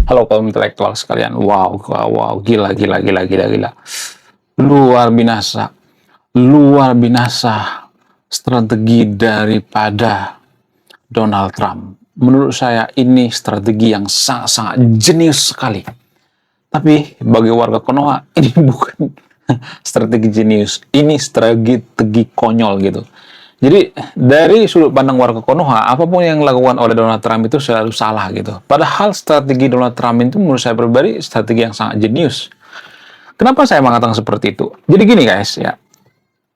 Halo kaum intelektual sekalian. Wow, wow, wow, gila, gila, gila, gila, gila. Luar binasa, luar binasa strategi daripada Donald Trump. Menurut saya ini strategi yang sangat-sangat jenius sekali. Tapi bagi warga Konoha ini bukan strategi jenius, ini strategi konyol gitu. Jadi dari sudut pandang warga Konoha, apapun yang dilakukan oleh Donald Trump itu selalu salah gitu. Padahal strategi Donald Trump itu menurut saya pribadi strategi yang sangat jenius. Kenapa saya mengatakan seperti itu? Jadi gini guys ya,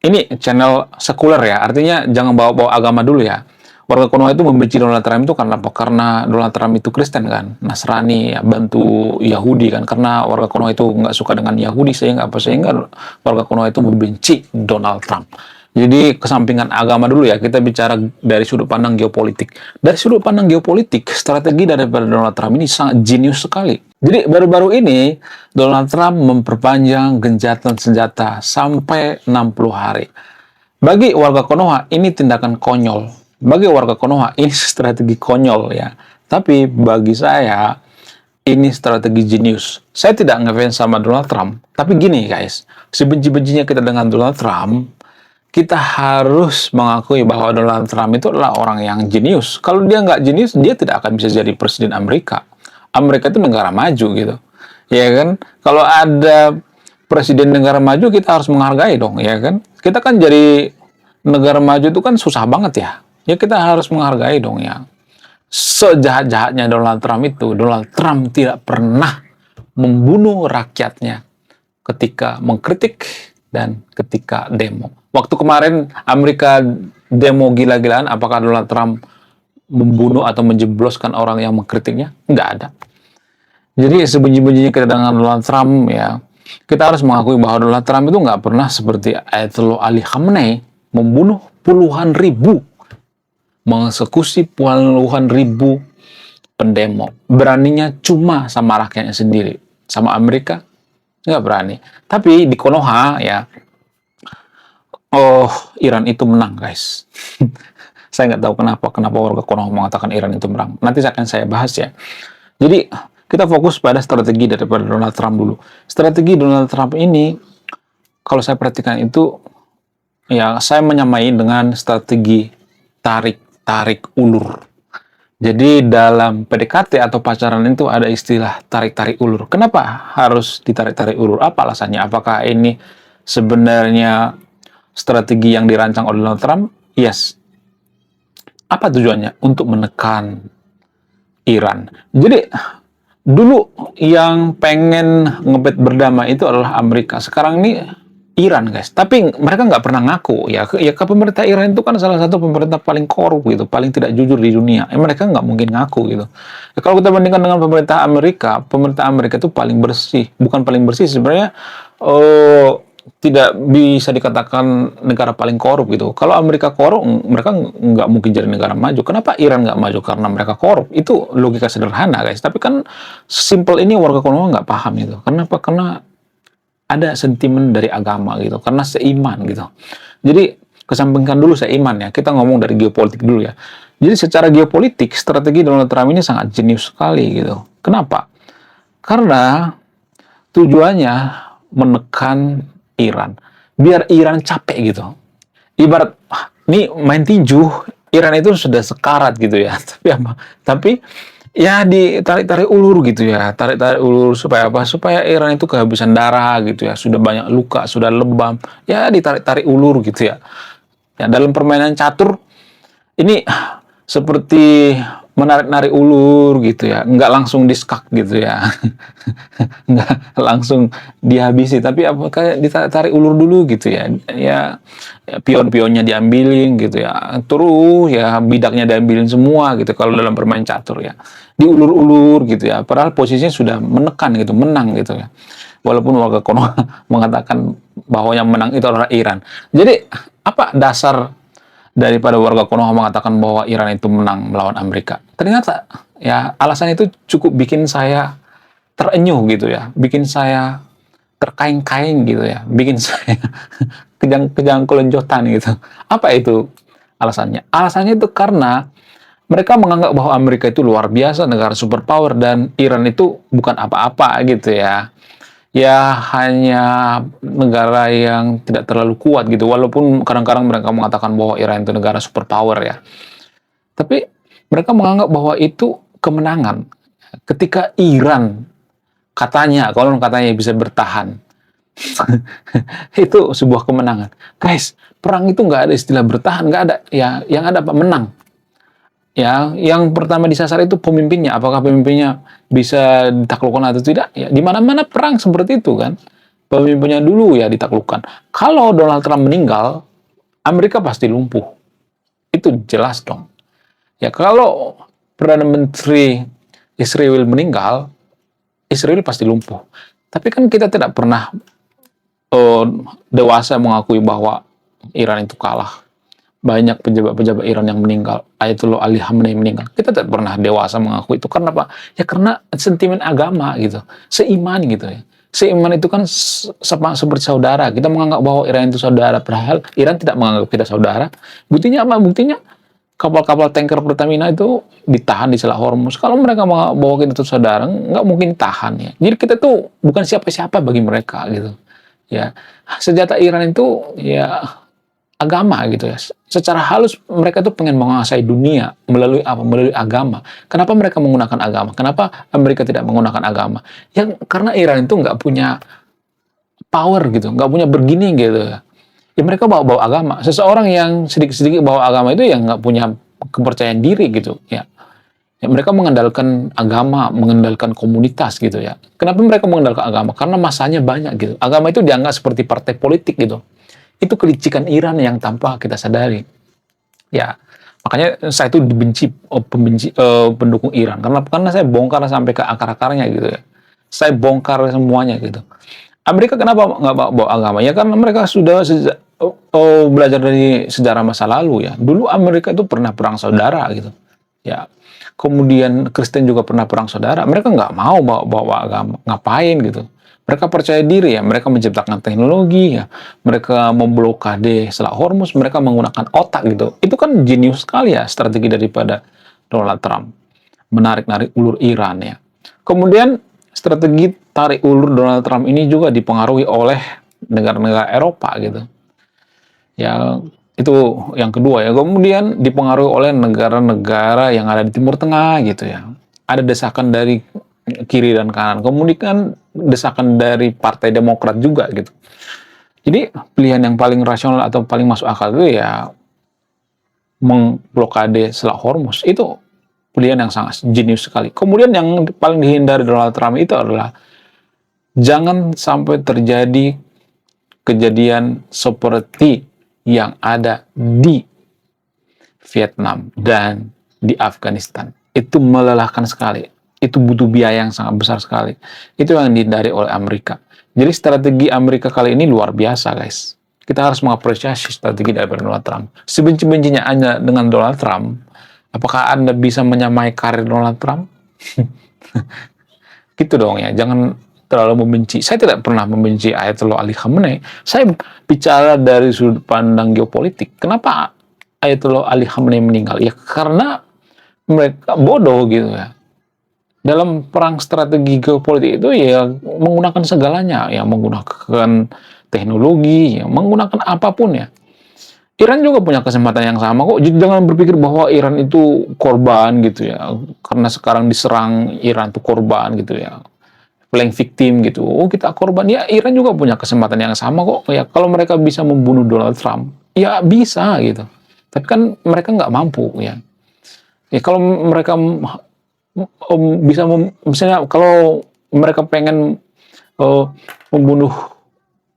ini channel sekuler ya, artinya jangan bawa-bawa agama dulu ya. Warga Konoha itu membenci Donald Trump itu karena apa? Karena Donald Trump itu Kristen kan, Nasrani, ya, bantu Yahudi kan. Karena warga Konoha itu nggak suka dengan Yahudi, sehingga warga Konoha itu membenci Donald Trump. Jadi kesampingan agama dulu ya, kita bicara dari sudut pandang geopolitik. Dari sudut pandang geopolitik, strategi daripada Donald Trump ini sangat jenius sekali. Jadi baru-baru ini Donald Trump memperpanjang gencatan senjata sampai 60 hari. Bagi warga Konoha ini tindakan konyol. Bagi warga Konoha ini strategi konyol ya. Tapi bagi saya ini strategi jenius. Saya tidak ngefans sama Donald Trump. Tapi gini guys, sebenci-bencinya kita dengan Donald Trump, kita harus mengakui bahwa Donald Trump itu adalah orang yang jenius. Kalau dia nggak jenius, dia tidak akan bisa jadi presiden Amerika. Amerika itu negara maju gitu. Ya kan? Kalau ada presiden negara maju, kita harus menghargai dong, ya kan? Kita kan jadi negara maju itu kan susah banget ya. Ya kita harus menghargai dong ya. Sejahat-jahatnya Donald Trump tidak pernah membunuh rakyatnya ketika mengkritik dan ketika demo. Waktu kemarin Amerika demo gila-gilaan, apakah Donald Trump membunuh atau menjebloskan orang yang mengkritiknya? Nggak ada. Jadi sebenci-bencinya kita dengan Donald Trump ya, kita harus mengakui bahwa Donald Trump itu nggak pernah seperti Ayatollah Ali Khamenei membunuh puluhan ribu, mengeksekusi puluhan ribu pendemo. Beraninya cuma sama rakyatnya sendiri. Sama Amerika nggak berani. Tapi di Konoha ya, oh, Iran itu menang, guys. Saya nggak tahu kenapa warga Konoha mengatakan Iran itu menang. Nanti akan saya bahas ya. Jadi, kita fokus pada strategi daripada Donald Trump dulu. Strategi Donald Trump ini, kalau saya perhatikan itu, ya saya menyamai dengan strategi tarik-tarik ulur. Jadi dalam PDKT atau pacaran itu ada istilah tarik-tarik ulur. Kenapa harus ditarik-tarik ulur? Apa alasannya? Apakah ini sebenarnya strategi yang dirancang oleh Donald Trump? Yes. Apa tujuannya? Untuk menekan Iran. Jadi dulu yang pengen ngebet berdamai itu adalah Amerika. Sekarang ini Iran, guys. Tapi mereka nggak pernah ngaku ya. Ke pemerintah Iran itu kan salah satu pemerintah paling korup gitu, paling tidak jujur di dunia. Mereka nggak mungkin ngaku gitu. Ya, kalau kita bandingkan dengan pemerintah Amerika itu paling bersih. Bukan paling bersih sebenarnya. Tidak bisa dikatakan negara paling korup gitu. Kalau Amerika korup, mereka nggak mungkin jadi negara maju. Kenapa Iran nggak maju? Karena mereka korup. Itu logika sederhana, guys. Tapi kan simple ini warga Konoha nggak paham gitu. Kenapa? Karena ada sentimen dari agama gitu. Karena seiman gitu. Jadi kesampingkan dulu seiman ya. Kita ngomong dari geopolitik dulu ya. Jadi secara geopolitik, strategi Donald Trump ini sangat jenius sekali gitu. Kenapa? Karena tujuannya menekan Iran, biar Iran capek gitu. Ibarat ini main tinju, Iran itu sudah sekarat gitu ya. Tapi ya ditarik-tarik ulur gitu ya. Tarik-tarik ulur supaya apa? Supaya Iran itu kehabisan darah gitu ya. Sudah banyak luka, sudah lebam. Ya ditarik-tarik ulur gitu ya. Ya dalam permainan catur ini seperti menarik-narik ulur gitu ya, nggak langsung diskak gitu ya, nggak langsung dihabisi, tapi apa kayak ditarik ulur dulu gitu ya, ya pion-pionnya diambilin gitu ya, terus ya bidaknya diambilin semua gitu kalau dalam bermain catur ya, diulur-ulur gitu ya, padahal posisinya sudah menekan gitu, menang gitu ya, walaupun warga Konoha mengatakan bahwa yang menang itu adalah Iran. Jadi apa dasar daripada warga Konoha mengatakan bahwa Iran itu menang melawan Amerika? Ternyata ya alasan itu cukup bikin saya terenyuh gitu ya, bikin saya terkaing-kaing gitu ya, bikin saya kejang-kejang kelenjotan gitu. Apa itu alasannya? Alasannya itu karena Mereka menganggap bahwa Amerika itu luar biasa, negara superpower, dan Iran itu bukan apa-apa gitu ya. Ya hanya negara yang tidak terlalu kuat gitu. Walaupun kadang-kadang mereka mengatakan bahwa Iran itu negara superpower ya. Tapi mereka menganggap bahwa itu kemenangan. Ketika Iran katanya bisa bertahan, itu sebuah kemenangan. Guys, perang itu nggak ada istilah bertahan, nggak ada. Ya, yang ada apa? Menang. Ya, yang pertama disasar itu pemimpinnya. Apakah pemimpinnya bisa ditaklukkan atau tidak? Ya, di mana-mana perang seperti itu kan. Pemimpinnya dulu ya ditaklukkan. Kalau Donald Trump meninggal, Amerika pasti lumpuh. Itu jelas dong. Ya, kalau Perdana Menteri Israel meninggal, Israel pasti lumpuh. Tapi kan kita tidak pernah uh, dewasa mengakui bahwa Iran itu kalah. Banyak pejabat-pejabat Iran yang meninggal, Ayatollah Ali Khamenei meninggal. Kita tidak pernah dewasa mengakui itu. Karena apa? Ya karena sentimen agama gitu. Seiman gitu ya. Seiman itu kan seperti saudara. Kita menganggap bahwa Iran itu saudara. Padahal Iran tidak menganggap kita saudara. Buktinya apa? Buktinya kapal-kapal tanker Pertamina itu ditahan di Selat Hormuz. Kalau mereka menganggap bahwa kita itu saudara, nggak mungkin tahan ya. Jadi kita tuh bukan siapa-siapa bagi mereka gitu. Ya, senjata Iran itu ya agama gitu ya. Secara halus mereka tuh pengen menguasai dunia melalui apa? Melalui agama. Kenapa mereka menggunakan agama? Kenapa Amerika tidak menggunakan agama? Ya karena Iran itu nggak punya power gitu, nggak punya bergini gitu. Ya mereka bawa-bawa agama. Seseorang yang sedikit-sedikit bawa agama itu yang nggak punya kepercayaan diri gitu ya. Ya, mereka mengandalkan agama, mengandalkan komunitas gitu ya. Kenapa mereka mengandalkan agama? Karena masanya banyak gitu. Agama itu dianggap seperti partai politik gitu. Itu kelicikan Iran yang tanpa kita sadari. Ya, makanya saya itu dibenci pendukung Iran karena saya bongkar sampai ke akar-akarnya gitu ya. Saya bongkar semuanya gitu. Amerika kenapa nggak bawa agama? Ya karena mereka sudah belajar dari sejarah masa lalu ya. Dulu Amerika itu pernah perang saudara gitu. Ya, kemudian Kristen juga pernah perang saudara. Mereka nggak mau bawa agama. Ngapain gitu? Mereka percaya diri ya, mereka menciptakan teknologi ya, mereka memblokade Selat Hormuz, mereka menggunakan otak gitu. Itu kan jenius sekali ya strategi daripada Donald Trump. Menarik-narik ulur Iran ya. Kemudian strategi tarik ulur Donald Trump ini juga dipengaruhi oleh negara-negara Eropa gitu. Ya, itu yang kedua ya. Kemudian dipengaruhi oleh negara-negara yang ada di Timur Tengah gitu ya. Ada desakan dari kiri dan kanan. Kemudian desakan dari Partai Demokrat juga gitu. Jadi pilihan yang paling rasional atau paling masuk akal itu ya mengblokade Selat Hormuz. Itu pilihan yang sangat jenius sekali. Kemudian yang paling dihindari Donald Trump itu adalah jangan sampai terjadi kejadian seperti yang ada di Vietnam dan di Afghanistan. Itu melelahkan sekali. Itu butuh biaya yang sangat besar sekali. Itu yang dihindari oleh Amerika. Jadi strategi Amerika kali ini luar biasa, guys. Kita harus mengapresiasi strategi dari Donald Trump. Sebenci-bencinya Anda dengan Donald Trump, apakah Anda bisa menyamai karir Donald Trump? Gitu dong ya, jangan terlalu membenci. Saya tidak pernah membenci Ayatollah Ali Khamenei. Saya bicara dari sudut pandang geopolitik. Kenapa Ayatollah Ali Khamenei meninggal? Ya karena mereka bodoh gitu ya. Dalam perang strategi geopolitik itu ya menggunakan segalanya, ya menggunakan teknologi, ya menggunakan apapun ya. Iran juga punya kesempatan yang sama kok. Jadi jangan berpikir bahwa Iran itu korban gitu ya. Karena sekarang diserang Iran itu korban gitu ya. Playing victim gitu. Oh kita korban. Ya Iran juga punya kesempatan yang sama kok. Ya kalau mereka bisa membunuh Donald Trump, ya bisa gitu. Tapi kan mereka nggak mampu ya. Ya kalau mereka bisa misalnya kalau mereka pengen membunuh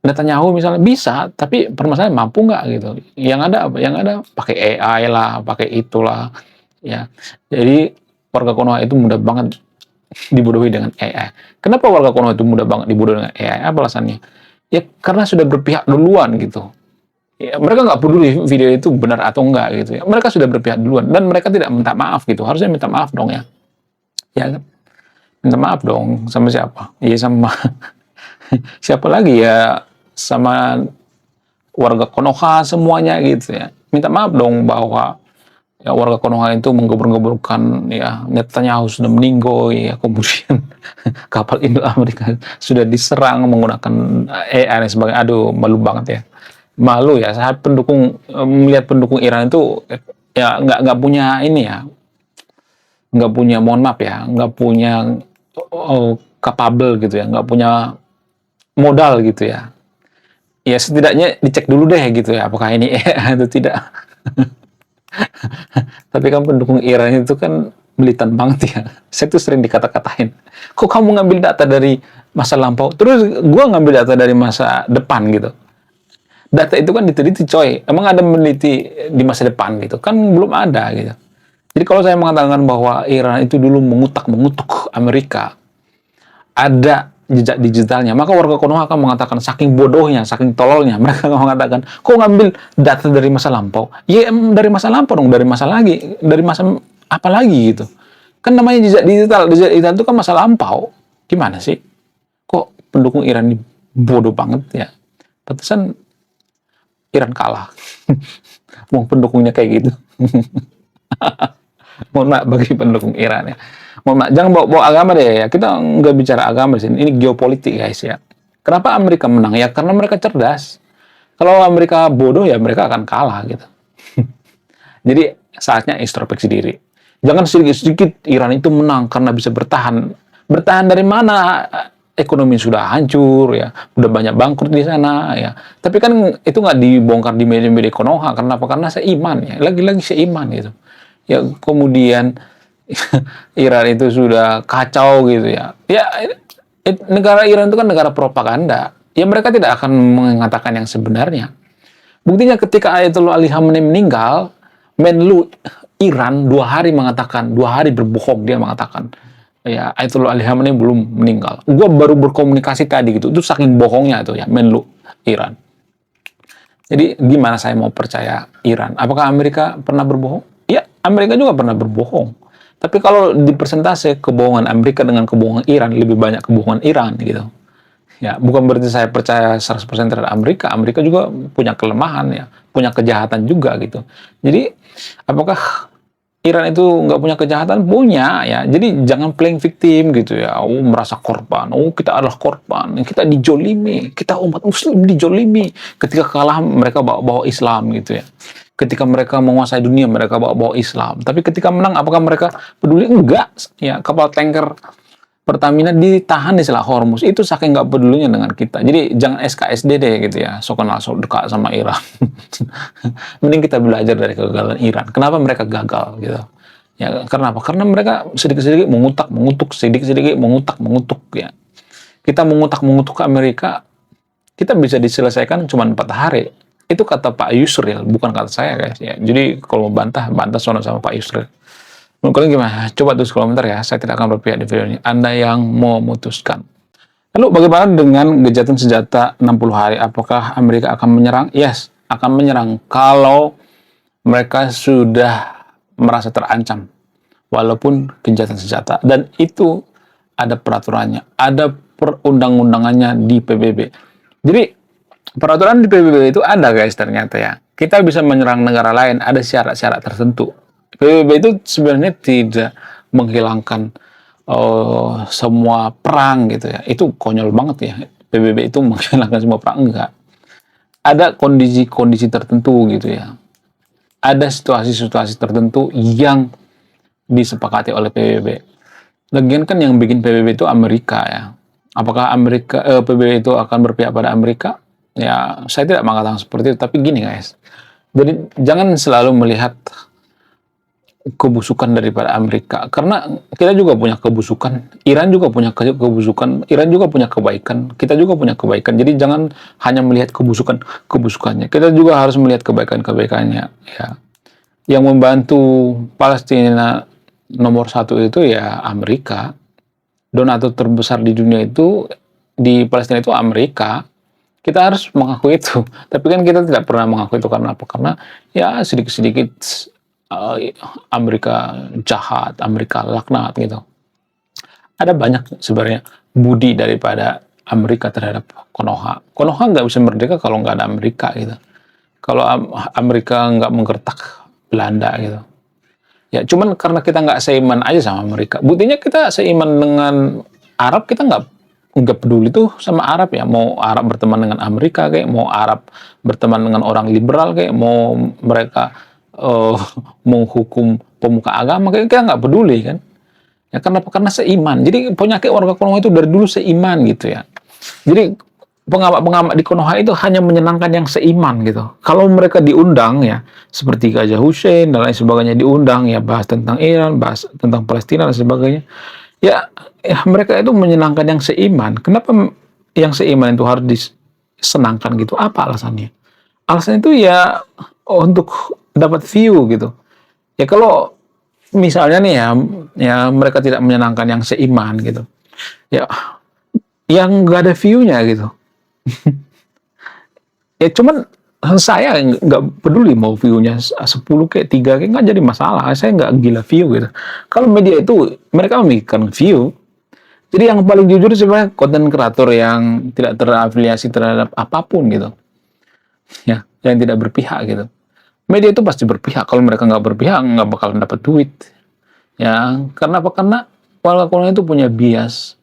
Netanyahu misalnya bisa, tapi permasalahan mampu nggak gitu. Yang ada apa? Yang ada pakai AI lah, pakai itulah, ya. Jadi warga Konoha itu mudah banget dibodohi dengan AI. Kenapa warga Konoha itu mudah banget dibodohi dengan AI? Apa alasannya? Ya karena sudah berpihak duluan gitu. Ya, mereka nggak peduli video itu benar atau enggak gitu ya. Mereka sudah berpihak duluan dan mereka tidak minta maaf gitu. Harusnya minta maaf dong ya. Ya kan? Minta maaf dong sama siapa? Ya sama siapa lagi ya, sama warga Konoha semuanya gitu ya. Minta maaf dong bahwa Ya, warga Konoha itu menggebur-geburkan ya Netanyahu sudah meninggal ya, kemudian kapal Indo Amerika sudah diserang menggunakan AI dan sebagainya. Aduh, malu banget ya. Malu ya, saya melihat pendukung Iran itu ya nggak punya ini ya, nggak punya, mohon maaf ya, nggak punya capable gitu ya, nggak punya modal gitu ya. Ya setidaknya dicek dulu deh gitu ya, apakah ini AI atau tidak. Tapi kan pendukung Iran itu kan militan banget ya. Saya tuh sering dikata-katain, kok kamu ngambil data dari masa lampau, terus gua ngambil data dari masa depan gitu. Data itu kan diteliti coy, emang ada meneliti di masa depan gitu? Kan belum ada gitu. Jadi kalau saya mengatakan bahwa Iran itu dulu mengutuk Amerika, ada jejak digitalnya, maka warga Konoha akan mengatakan saking bodohnya, saking tololnya, mereka akan mengatakan, kok ngambil data dari masa lampau? Ya dari masa lampau dong, dari masa lagi, dari masa apa lagi gitu. Kan namanya jejak digital itu kan masa lampau. Gimana sih? Kok pendukung Iran ini bodoh banget ya? Pantesan Iran kalah. Mau pendukungnya kayak gitu. Mohon maaf bagi pendukung Iran ya. Mohon maaf, jangan bawa agama deh ya. Kita nggak bicara agama di sini. Ini geopolitik guys ya. Kenapa Amerika menang? Ya karena mereka cerdas. Kalau Amerika bodoh ya mereka akan kalah gitu. Jadi saatnya introspeksi diri. Jangan sedikit-sedikit Iran itu menang karena bisa bertahan. Bertahan dari mana? Ekonomi sudah hancur ya, udah banyak bangkrut di sana ya. Tapi kan itu nggak dibongkar di media-media Konoha. Kenapa? Karena seiman ya. Lagi-lagi seiman gitu. Ya kemudian Iran itu sudah kacau gitu ya. Ya negara Iran itu kan negara propaganda. Ya mereka tidak akan mengatakan yang sebenarnya. Buktinya ketika Ayatollah Ali Khamenei meninggal, Menlu Iran 2 hari mengatakan, 2 hari berbohong dia mengatakan, ya Ayatollah Ali Khamenei belum meninggal. Gua baru berkomunikasi tadi gitu. Itu saking bohongnya itu ya Menlu Iran. Jadi gimana saya mau percaya Iran? Apakah Amerika pernah berbohong? Ya, Amerika juga pernah berbohong. Tapi kalau di persentase kebohongan Amerika dengan kebohongan Iran, lebih banyak kebohongan Iran gitu. Ya, bukan berarti saya percaya 100% terhadap Amerika. Amerika juga punya kelemahan ya, punya kejahatan juga gitu. Jadi, apakah Iran itu nggak punya kejahatan? Punya ya. Jadi jangan playing victim gitu ya. Oh, merasa korban. Oh, kita adalah korban. Kita dijolimi. Kita umat muslim dijolimi. Ketika kalah mereka bawa Islam gitu ya. Ketika mereka menguasai dunia mereka bawa Islam. Tapi ketika menang apakah mereka peduli? Enggak. Ya, kapal tanker Pertamina ditahan di Selat Hormuz. Itu saking nggak pedulinya dengan kita. Jadi jangan SKSD deh gitu ya. So kenal so dekat sama Iran. Mending kita belajar dari kegagalan Iran. Kenapa mereka gagal gitu? Ya karena apa? Karena mereka sedikit-sedikit mengutuk, sedikit-sedikit mengutuk ya. Kita mengutuk Amerika, kita bisa diselesaikan cuma 4 hari. Itu kata Pak Yusril, bukan kata saya guys ya. Jadi kalau mau bantah sama Pak Yusril. Menurut kalian gimana? Coba tulis komentar ya. Saya tidak akan berpihak di video ini. Anda yang memutuskan. Lalu bagaimana dengan gencatan senjata 60 hari? Apakah Amerika akan menyerang? Yes, akan menyerang kalau mereka sudah merasa terancam. Walaupun gencatan senjata. Dan itu ada peraturannya. Ada perundang-undangannya di PBB. Jadi peraturan di PBB itu ada guys ternyata ya. Kita bisa menyerang negara lain. Ada syarat-syarat tertentu. PBB itu sebenarnya tidak menghilangkan semua perang gitu ya. Itu konyol banget ya. PBB itu menghilangkan semua perang, enggak. Ada kondisi-kondisi tertentu gitu ya. Ada situasi-situasi tertentu yang disepakati oleh PBB. Lagian kan yang bikin PBB itu Amerika ya. Apakah PBB itu akan berpihak pada Amerika? Ya, saya tidak mengatakan seperti itu. Tapi gini guys. Jadi jangan selalu melihat kebusukan daripada Amerika, karena kita juga punya kebusukan, Iran juga punya kebusukan, Iran juga punya kebaikan, kita juga punya kebaikan. Jadi jangan hanya melihat kebusukannya, kita juga harus melihat kebaikannya ya. Yang membantu Palestina nomor 1 itu ya Amerika. Donatur terbesar di dunia itu di Palestina itu Amerika. Kita harus mengakui itu, tapi kan kita tidak pernah mengakui itu. Karena apa? Karena ya sedikit-sedikit Amerika jahat, Amerika laknat gitu. Ada banyak sebenarnya budi daripada Amerika terhadap Konoha. Konoha nggak bisa merdeka kalau nggak ada Amerika gitu. Kalau Amerika nggak menggertak Belanda gitu. Ya, cuman karena kita nggak seiman aja sama mereka. Buktinya kita seiman dengan Arab, kita nggak peduli tuh sama Arab ya. Mau Arab berteman dengan Amerika kayak, mau Arab berteman dengan orang liberal kayak, mau mereka eh, menghukum pemuka agama kayak, kita nggak peduli kan. Ya kenapa? Karena seiman. Jadi penyakit warga Konoha itu dari dulu seiman gitu ya. Jadi pengamat-pengamat di Konoha itu hanya menyenangkan yang seiman gitu. Kalau mereka diundang ya, seperti Gajah Hussein dan lain sebagainya diundang ya, bahas tentang Iran, bahas tentang Palestina dan sebagainya. Ya, ya mereka itu menyenangkan yang seiman. Kenapa yang seiman itu harus disenangkan gitu? Apa alasannya? Alasannya itu ya untuk dapat view gitu. Ya kalau misalnya nih ya, ya mereka tidak menyenangkan yang seiman gitu. Ya, yang nggak ada view-nya gitu. Ya cuman saya nggak peduli mau view-nya 10 kayak 3 kayak nggak jadi masalah. Saya nggak gila view gitu. Kalau media itu mereka memikirkan view. Jadi yang paling jujur sebenarnya konten kreator yang tidak terafiliasi terhadap apapun gitu. Ya, yang tidak berpihak gitu. Media itu pasti berpihak. Kalau mereka nggak berpihak nggak bakal dapat duit. Ya, karena apa? Karena warga Korea itu punya bias.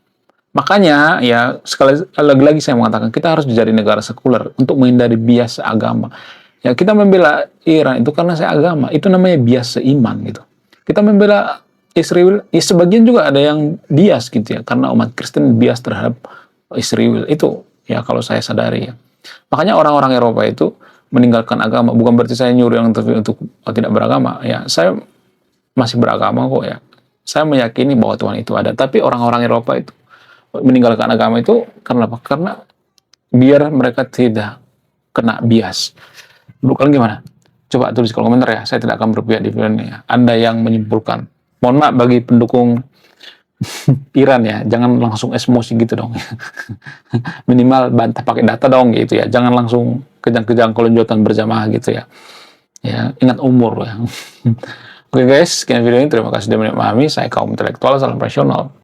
Makanya ya sekali lagi saya mengatakan kita harus menjadi negara sekuler untuk menghindari bias agama. Ya kita membela Iran itu karena saya agama, itu namanya bias seiman gitu. Kita membela Israel, ya sebagian juga ada yang bias gitu ya, karena umat Kristen bias terhadap Israel itu ya kalau saya sadari ya. Makanya orang-orang Eropa itu meninggalkan agama, bukan berarti saya nyuruh yang untuk tidak beragama ya. Saya masih beragama kok ya. Saya meyakini bahwa Tuhan itu ada, tapi orang-orang Eropa itu meninggalkan agama itu karena apa? Karena biar mereka tidak kena bias. Bukan gimana? Coba tulis kolom komentar ya. Saya tidak akan berpihak di video ini. Ya. Anda yang menyimpulkan. Mohon maaf bagi pendukung Iran ya. Jangan langsung emosi gitu dong. Minimal bantah pakai data dong gitu ya. Jangan langsung kejang-kejang kelonjotan berjamaah gitu ya. Ya, ingat umur ya. Oke guys, sekian video ini. Terima kasih sudah memahami. Saya kaum intelektual, salam rasional.